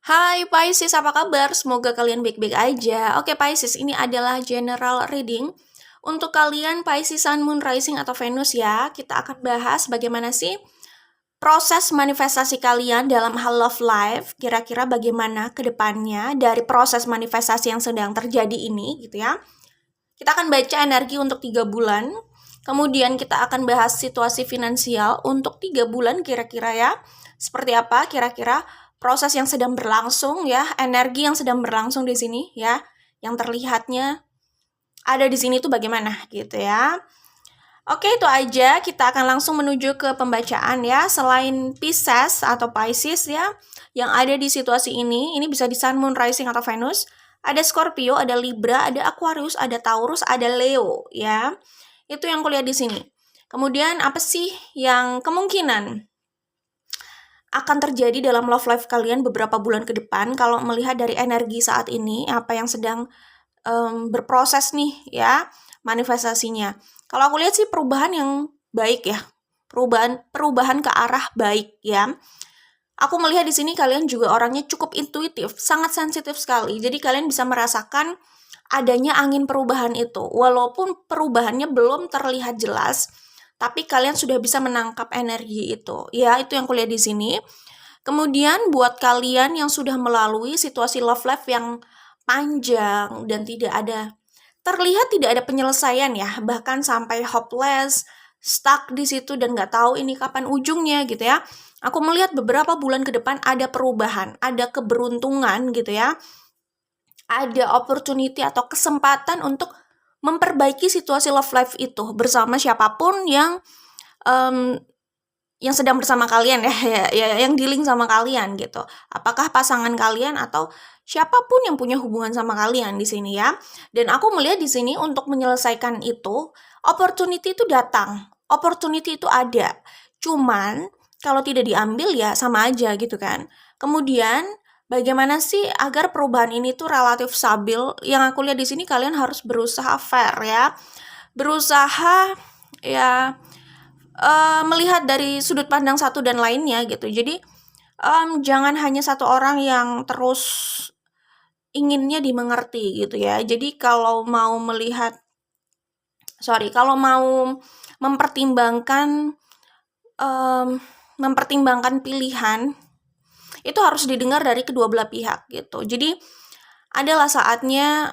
Hai Pisces, apa kabar? Semoga kalian baik-baik aja. Oke Pisces, ini adalah general reading untuk kalian Pisces Sun, Moon, Rising, atau Venus ya. Kita akan bahas bagaimana sih proses manifestasi kalian dalam hal love life. Kira-kira bagaimana ke depannya dari proses manifestasi yang sedang terjadi ini gitu ya. Kita akan baca energi untuk 3 bulan. Kemudian kita akan bahas situasi finansial untuk 3 bulan kira-kira ya. Seperti apa kira-kira proses yang sedang berlangsung ya, energi yang sedang berlangsung di sini ya, yang terlihatnya ada di sini tuh bagaimana gitu ya. Oke, itu aja. Kita akan langsung menuju ke pembacaan ya. Selain Pisces atau Pisces ya, yang ada di situasi ini bisa di Sun, Moon, Rising, atau Venus. Ada Scorpio, ada Libra, ada Aquarius, ada Taurus, ada Leo ya. Itu yang kulihat di sini. Kemudian apa sih yang kemungkinan akan terjadi dalam love life kalian beberapa bulan ke depan kalau melihat dari energi saat ini, apa yang sedang berproses nih ya manifestasinya. Kalau aku lihat sih perubahan yang baik ya, perubahan ke arah baik ya. Aku melihat di sini kalian juga orangnya cukup intuitif, sangat sensitif sekali. Jadi kalian bisa merasakan adanya angin perubahan itu. Walaupun perubahannya belum terlihat jelas, tapi kalian sudah bisa menangkap energi itu. Ya, itu yang kulihat di sini. Kemudian buat kalian yang sudah melalui situasi love life yang panjang dan terlihat tidak ada penyelesaian ya, bahkan sampai hopeless, stuck di situ dan nggak tahu ini kapan ujungnya gitu ya. Aku melihat beberapa bulan ke depan ada perubahan, ada keberuntungan gitu ya. Ada opportunity atau kesempatan untuk memperbaiki situasi love life itu bersama siapapun yang sedang bersama kalian ya, yang dealing sama kalian gitu. Apakah pasangan kalian atau siapapun yang punya hubungan sama kalian di sini ya. Dan aku melihat di sini untuk menyelesaikan itu, opportunity itu datang. Opportunity itu ada. Cuman kalau tidak diambil ya sama aja gitu kan. Kemudian bagaimana sih agar perubahan ini tuh relatif stabil? Yang aku lihat di sini kalian harus berusaha fair ya. Berusaha ya melihat dari sudut pandang satu dan lainnya gitu. Jadi jangan hanya satu orang yang terus inginnya dimengerti gitu ya. Jadi kalau mau mempertimbangkan pilihan itu harus didengar dari kedua belah pihak gitu. Jadi adalah saatnya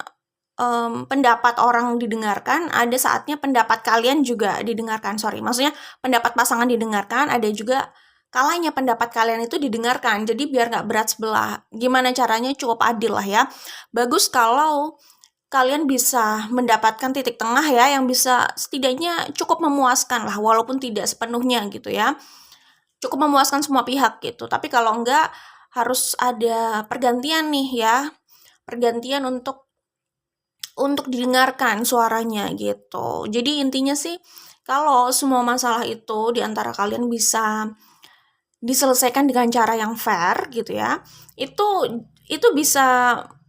pendapat orang didengarkan, ada saatnya pendapat kalian juga didengarkan. Maksudnya pendapat pasangan didengarkan, ada juga kalanya pendapat kalian itu didengarkan. Jadi biar nggak berat sebelah. Gimana caranya cukup adil lah ya. Bagus kalau kalian bisa mendapatkan titik tengah ya, yang bisa setidaknya cukup memuaskan lah, walaupun tidak sepenuhnya gitu ya. Cukup memuaskan semua pihak gitu. Tapi kalau enggak, harus ada pergantian nih ya. Pergantian untuk didengarkan suaranya gitu. Jadi intinya sih kalau semua masalah itu di antara kalian bisa diselesaikan dengan cara yang fair gitu ya. Itu bisa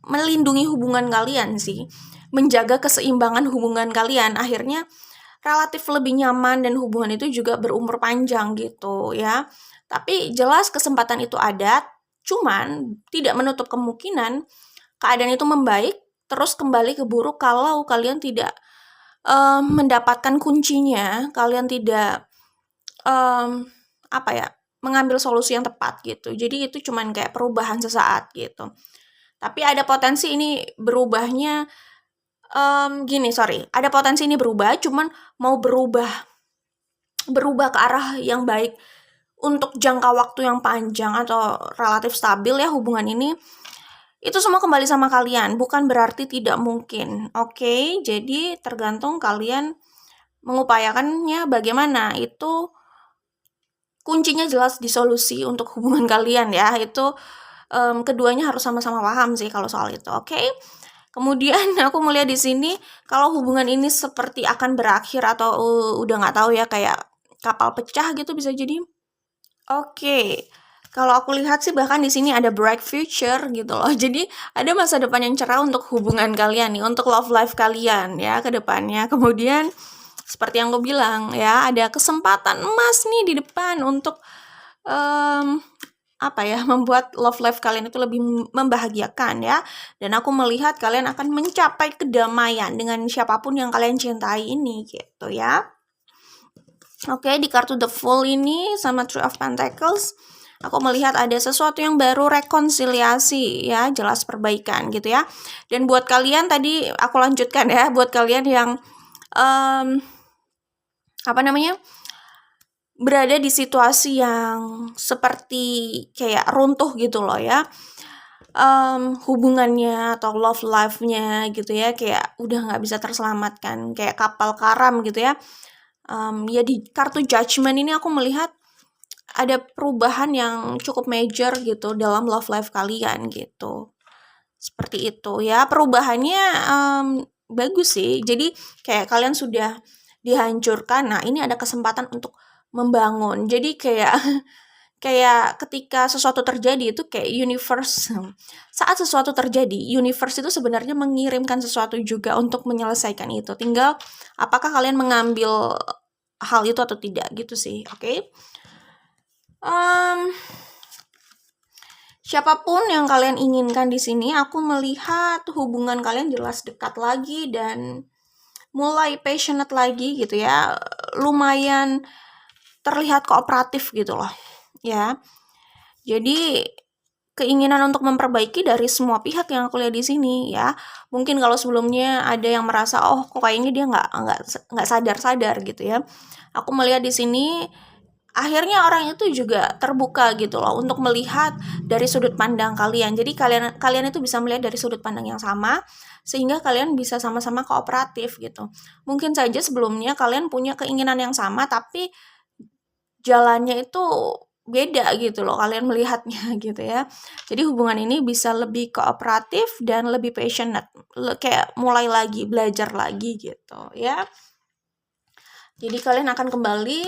melindungi hubungan kalian sih. Menjaga keseimbangan hubungan kalian. Akhirnya relatif lebih nyaman dan hubungan itu juga berumur panjang gitu ya. Tapi jelas kesempatan itu ada, cuman tidak menutup kemungkinan keadaan itu membaik terus kembali ke buruk kalau kalian tidak mendapatkan kuncinya, kalian tidak mengambil solusi yang tepat gitu. Jadi itu cuman kayak perubahan sesaat gitu. Tapi ada potensi ini berubahnya ada potensi ini berubah, cuman mau berubah ke arah yang baik untuk jangka waktu yang panjang atau relatif stabil ya hubungan ini. Itu semua kembali sama kalian, bukan berarti tidak mungkin. Oke, jadi tergantung kalian mengupayakannya bagaimana. Itu kuncinya jelas di solusi untuk hubungan kalian ya. Itu keduanya harus sama-sama paham sih kalau soal itu. Oke. Kemudian aku melihat di sini kalau hubungan ini seperti akan berakhir atau udah nggak tahu ya, kayak kapal pecah gitu bisa jadi. Oke. Kalau aku lihat sih bahkan di sini ada bright future gitu loh. Jadi ada masa depan yang cerah untuk hubungan kalian nih, untuk love life kalian ya ke depannya. Kemudian seperti yang aku bilang ya, ada kesempatan emas nih di depan untuk membuat love life kalian itu lebih membahagiakan ya. Dan aku melihat kalian akan mencapai kedamaian dengan siapapun yang kalian cintai ini gitu ya. Oke, di kartu The Fool ini sama Three of Pentacles, aku melihat ada sesuatu yang baru, rekonsiliasi ya, jelas perbaikan gitu ya. Dan buat kalian tadi aku lanjutkan ya, buat kalian yang berada di situasi yang seperti kayak runtuh gitu loh ya, hubungannya atau love life-nya gitu ya, kayak udah nggak bisa terselamatkan, kayak kapal karam gitu ya. Ya di kartu Judgment ini aku melihat ada perubahan yang cukup major gitu dalam love life kalian gitu. Seperti itu ya, perubahannya bagus sih. Jadi kayak kalian sudah dihancurkan, nah ini ada kesempatan untuk membangun. Jadi kayak ketika sesuatu terjadi itu kayak universe. Saat sesuatu terjadi, universe itu sebenarnya mengirimkan sesuatu juga untuk menyelesaikan itu. Tinggal apakah kalian mengambil hal itu atau tidak gitu sih. Oke. Siapapun yang kalian inginkan di sini, aku melihat hubungan kalian jelas dekat lagi dan mulai passionate lagi gitu ya. Lumayan terlihat kooperatif gitu loh. Ya. Jadi keinginan untuk memperbaiki dari semua pihak yang aku lihat di sini ya. Mungkin kalau sebelumnya ada yang merasa kok kayaknya dia nggak sadar gitu ya. Aku melihat di sini akhirnya orang itu juga terbuka gitu loh untuk melihat dari sudut pandang kalian. Jadi kalian itu bisa melihat dari sudut pandang yang sama sehingga kalian bisa sama-sama kooperatif gitu. Mungkin saja sebelumnya kalian punya keinginan yang sama tapi jalannya itu beda gitu loh kalian melihatnya gitu ya. Jadi hubungan ini bisa lebih kooperatif dan lebih passionate, kayak mulai lagi, belajar lagi gitu ya. Jadi kalian akan kembali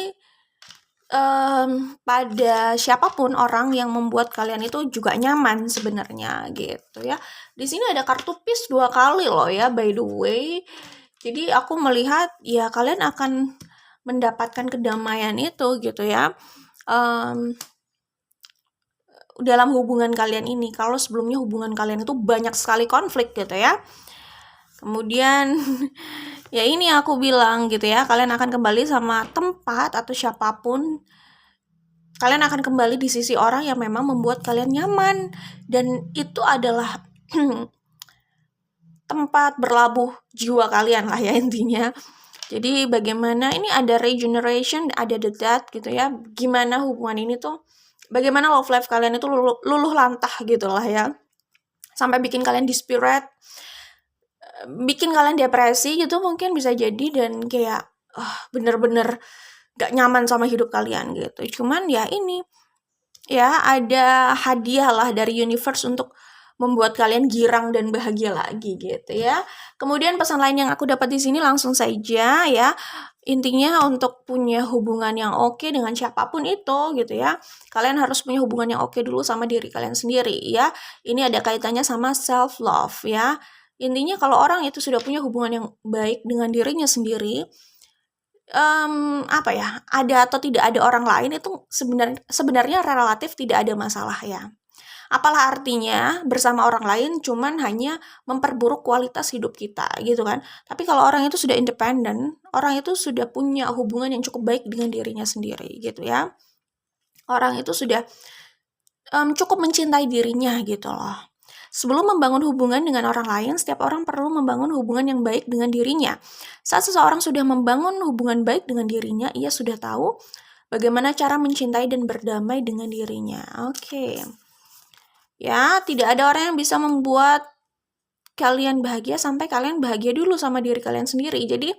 pada siapapun orang yang membuat kalian itu juga nyaman sebenarnya gitu ya. Di sini ada kartu Peace 2 kali loh ya, by the way. Jadi aku melihat ya kalian akan mendapatkan kedamaian itu gitu ya. Dalam hubungan kalian ini, kalau sebelumnya hubungan kalian itu banyak sekali konflik gitu ya. Kemudian ya ini aku bilang gitu ya, kalian akan kembali sama tempat atau siapapun. Kalian akan kembali di sisi orang yang memang membuat kalian nyaman. Dan itu adalah tempat berlabuh jiwa kalian lah ya intinya. Jadi bagaimana ini ada regeneration, ada the death gitu ya. Gimana hubungan ini tuh, bagaimana love life kalian itu luluh lantah gitu lah ya. Sampai bikin kalian desperate, bikin kalian depresi gitu mungkin bisa jadi, dan kayak bener-bener gak nyaman sama hidup kalian gitu. Cuman ya ini ya ada hadiah lah dari universe untuk membuat kalian girang dan bahagia lagi gitu ya. Kemudian pesan lain yang aku dapat di sini langsung saja ya. Intinya untuk punya hubungan yang oke dengan siapapun itu gitu ya, kalian harus punya hubungan yang oke dulu sama diri kalian sendiri ya. Ini ada kaitannya sama self love ya. Intinya kalau orang itu sudah punya hubungan yang baik dengan dirinya sendiri, ada atau tidak ada orang lain itu sebenarnya relatif tidak ada masalah ya. Apalah artinya bersama orang lain cuman hanya memperburuk kualitas hidup kita gitu kan. Tapi kalau orang itu sudah independen, orang itu sudah punya hubungan yang cukup baik dengan dirinya sendiri gitu ya. Orang itu sudah cukup mencintai dirinya gitu loh. Sebelum membangun hubungan dengan orang lain, setiap orang perlu membangun hubungan yang baik dengan dirinya. Saat seseorang sudah membangun hubungan baik dengan dirinya, ia sudah tahu bagaimana cara mencintai dan berdamai dengan dirinya. Oke. Ya, tidak ada orang yang bisa membuat kalian bahagia sampai kalian bahagia dulu sama diri kalian sendiri. Jadi,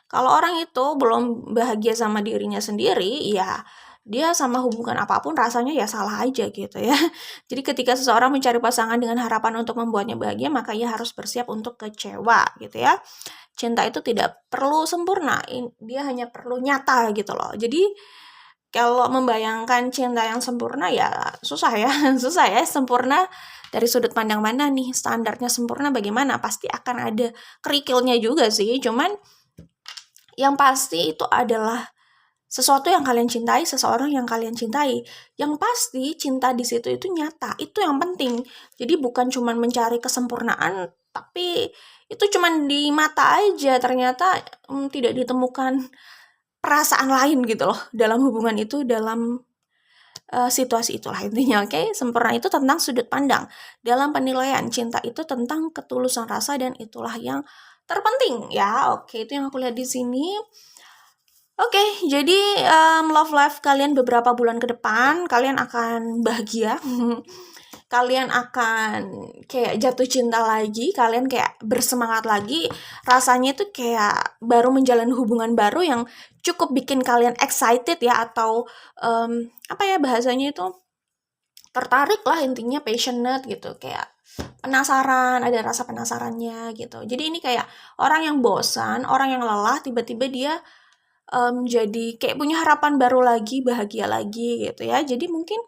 kalau orang itu belum bahagia sama dirinya sendiri, ya dia sama hubungan apapun rasanya ya salah aja gitu ya. Jadi ketika seseorang mencari pasangan dengan harapan untuk membuatnya bahagia, maka ia harus bersiap untuk kecewa gitu ya. Cinta itu tidak perlu sempurna, dia hanya perlu nyata gitu loh. Jadi kalau membayangkan cinta yang sempurna ya susah ya, susah ya. Sempurna dari sudut pandang mana nih, standarnya sempurna bagaimana, pasti akan ada kerikilnya juga sih. Cuman yang pasti itu adalah sesuatu yang kalian cintai, seseorang yang kalian cintai. Yang pasti cinta di situ itu nyata, itu yang penting. Jadi bukan cuma mencari kesempurnaan, tapi itu cuma di mata aja, ternyata tidak ditemukan perasaan lain gitu loh dalam hubungan itu, dalam situasi itulah intinya. Oke, sempurna itu tentang sudut pandang. Dalam penilaian cinta itu tentang ketulusan rasa, dan itulah yang terpenting ya. Oke, itu yang aku lihat di sini. Oke, jadi love life kalian beberapa bulan ke depan, kalian akan bahagia. Kalian akan kayak jatuh cinta lagi, kalian kayak bersemangat lagi. Rasanya itu kayak baru menjalani hubungan baru yang cukup bikin kalian excited ya, atau apa ya bahasanya itu, tertarik lah intinya, passionate gitu, kayak penasaran, ada rasa penasarannya gitu. Jadi ini kayak orang yang bosan, orang yang lelah, tiba-tiba dia jadi kayak punya harapan baru lagi, bahagia lagi gitu ya. Jadi mungkin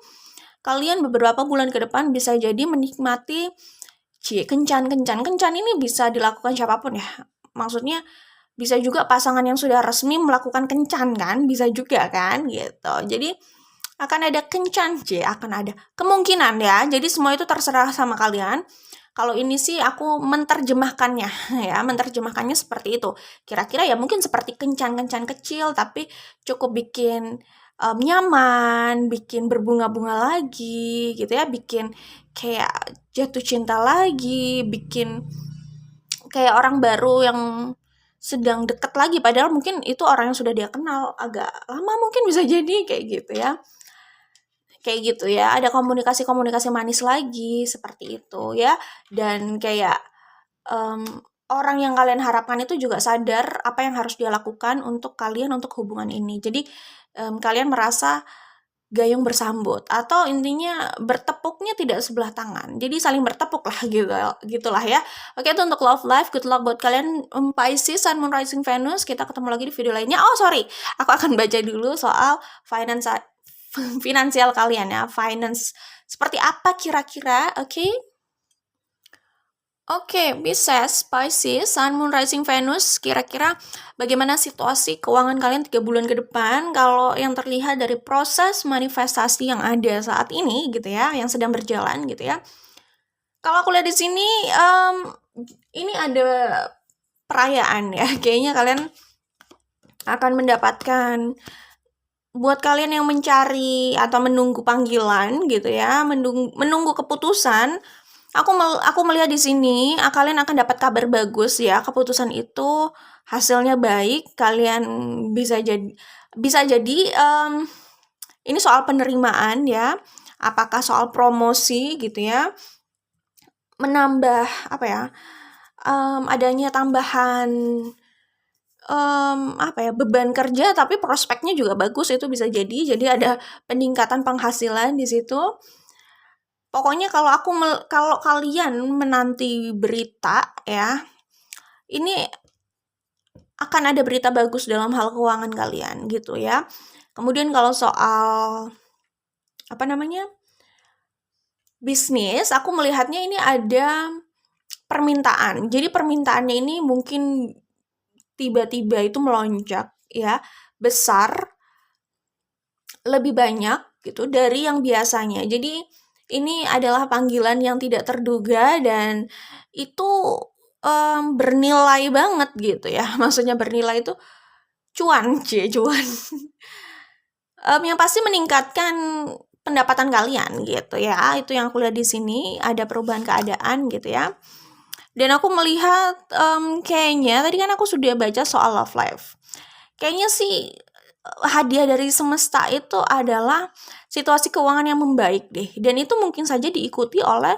kalian beberapa bulan ke depan bisa jadi menikmati kencan. Kencan ini bisa dilakukan siapapun ya. Maksudnya bisa juga pasangan yang sudah resmi melakukan kencan kan, bisa juga kan gitu. Jadi akan ada kencan, akan ada kemungkinan ya. Jadi semua itu terserah sama kalian. Kalau ini sih aku menerjemahkannya ya, menerjemahkannya seperti itu. Kira-kira ya mungkin seperti kencan-kencan kecil, tapi cukup bikin nyaman, bikin berbunga-bunga lagi gitu ya, bikin kayak jatuh cinta lagi, bikin kayak orang baru yang sedang deket lagi, padahal mungkin itu orang yang sudah dia kenal agak lama, mungkin bisa jadi kayak gitu ya. Kayak gitu ya, ada komunikasi-komunikasi manis lagi seperti itu ya. Dan kayak orang yang kalian harapkan itu juga sadar apa yang harus dia lakukan untuk kalian, untuk hubungan ini. Jadi kalian merasa gayung bersambut, atau intinya bertepuknya tidak sebelah tangan. Jadi saling bertepuk lah gitu, gitulah ya. Oke, itu untuk love life. Good luck buat kalian Pisces, Sun, Moon, Rising, Venus. Kita ketemu lagi di video lainnya. Oh sorry, aku akan baca dulu soal finansial kalian ya. Finance seperti apa kira-kira? Oke, Pisces, Pisces, Sun, Moon, Rising, Venus, kira-kira bagaimana situasi keuangan kalian 3 bulan ke depan? Kalau yang terlihat dari proses manifestasi yang ada saat ini gitu ya, yang sedang berjalan gitu ya. Kalau aku lihat di sini, ini ada perayaan ya. Kayaknya kalian akan mendapatkan, buat kalian yang mencari atau menunggu panggilan gitu ya, menunggu keputusan. Aku melihat di sini kalian akan dapat kabar bagus ya. Keputusan itu hasilnya baik. Kalian bisa jadi ini soal penerimaan ya. Apakah soal promosi gitu ya? Menambah apa ya? Adanya tambahan beban kerja, tapi prospeknya juga bagus, itu bisa jadi. Jadi ada peningkatan penghasilan di situ. Pokoknya kalau kalian menanti berita ya, ini akan ada berita bagus dalam hal keuangan kalian gitu ya. Kemudian kalau soal bisnis, aku melihatnya ini ada permintaan. Jadi permintaannya ini mungkin tiba-tiba itu melonjak ya, besar, lebih banyak gitu dari yang biasanya. Jadi ini adalah panggilan yang tidak terduga, dan itu bernilai banget gitu ya. Maksudnya bernilai itu cuan. Yang pasti meningkatkan pendapatan kalian gitu ya. Itu yang aku lihat di sini, ada perubahan keadaan gitu ya. Dan aku melihat kayaknya tadi kan aku sudah baca soal love life. Kayaknya sih hadiah dari semesta itu adalah situasi keuangan yang membaik deh. Dan itu mungkin saja diikuti oleh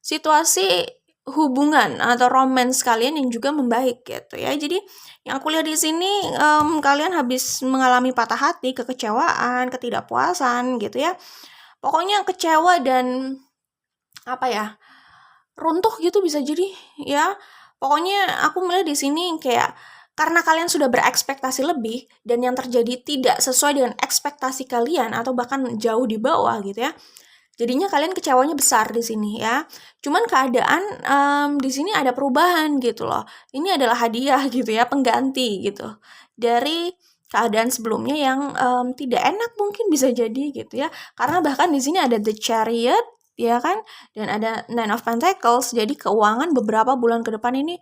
situasi hubungan atau romance kalian yang juga membaik gitu ya. Jadi yang aku lihat di sini, kalian habis mengalami patah hati, kekecewaan, ketidakpuasan gitu ya. Pokoknya kecewa dan runtuh gitu bisa jadi ya. Pokoknya aku melihat di sini kayak karena kalian sudah berekspektasi lebih dan yang terjadi tidak sesuai dengan ekspektasi kalian atau bahkan jauh di bawah gitu ya. Jadinya kalian kecewanya besar di sini ya. Cuman keadaan di sini ada perubahan gitu loh. Ini adalah hadiah gitu ya, pengganti gitu dari keadaan sebelumnya yang tidak enak mungkin bisa jadi gitu ya. Karena bahkan di sini ada the Chariot ya kan, dan ada Nine of Pentacles. Jadi keuangan beberapa bulan ke depan ini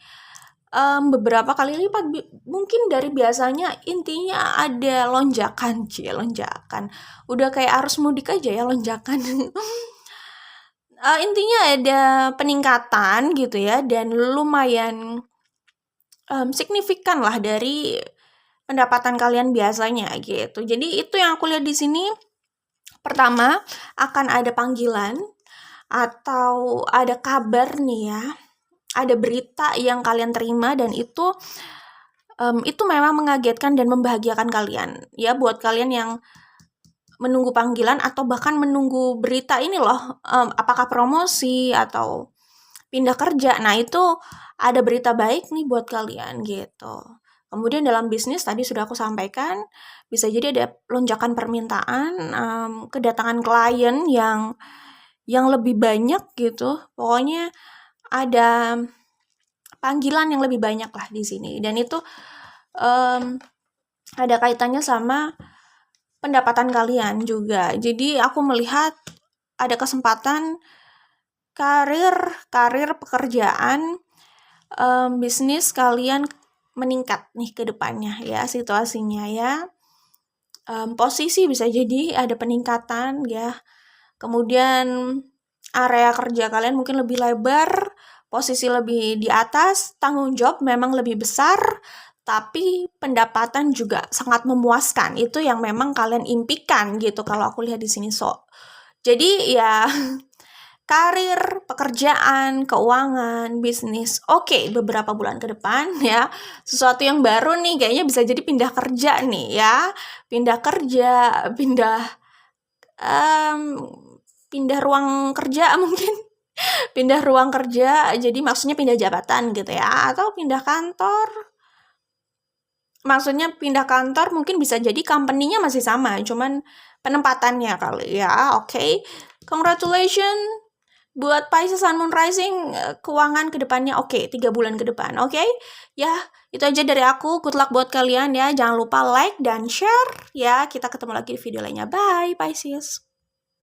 beberapa kali lipat mungkin dari biasanya. Intinya ada lonjakan, lonjakan. Udah kayak arus mudik aja ya lonjakan. Intinya ada peningkatan gitu ya, dan lumayan signifikan lah dari pendapatan kalian biasanya gitu. Jadi itu yang aku lihat di sini. Pertama, akan ada panggilan atau ada kabar nih ya. Ada berita yang kalian terima dan itu memang mengagetkan dan membahagiakan kalian. Ya, buat kalian yang menunggu panggilan atau bahkan menunggu berita ini loh, apakah promosi atau pindah kerja. Nah, itu ada berita baik nih buat kalian gitu. Kemudian dalam bisnis tadi sudah aku sampaikan, bisa jadi ada lonjakan permintaan, kedatangan klien yang lebih banyak gitu. Pokoknya ada panggilan yang lebih banyak lah di sini, dan itu ada kaitannya sama pendapatan kalian juga. Jadi aku melihat ada kesempatan karir pekerjaan, bisnis kalian meningkat nih ke depannya ya situasinya ya. Posisi bisa jadi ada peningkatan ya. Kemudian area kerja kalian mungkin lebih lebar, posisi lebih di atas, tanggung jawab memang lebih besar, tapi pendapatan juga sangat memuaskan. Itu yang memang kalian impikan gitu kalau aku lihat di sini. Jadi ya karir, pekerjaan, keuangan, bisnis, oke, beberapa bulan ke depan ya. Sesuatu yang baru nih, kayaknya bisa jadi pindah kerja nih ya. Pindah kerja, pindah ruang kerja mungkin. Pindah ruang kerja, jadi maksudnya pindah jabatan gitu ya. Atau pindah kantor. Maksudnya pindah kantor mungkin bisa jadi company-nya masih sama, cuman penempatannya kali ya. Oke. Congratulations buat Pisces Sun Moon Rising, keuangan ke depannya oke, 3 bulan ke depan, oke? Ya, itu aja dari aku. Good luck buat kalian ya. Jangan lupa like dan share ya. Kita ketemu lagi di video lainnya. Bye, Pisces.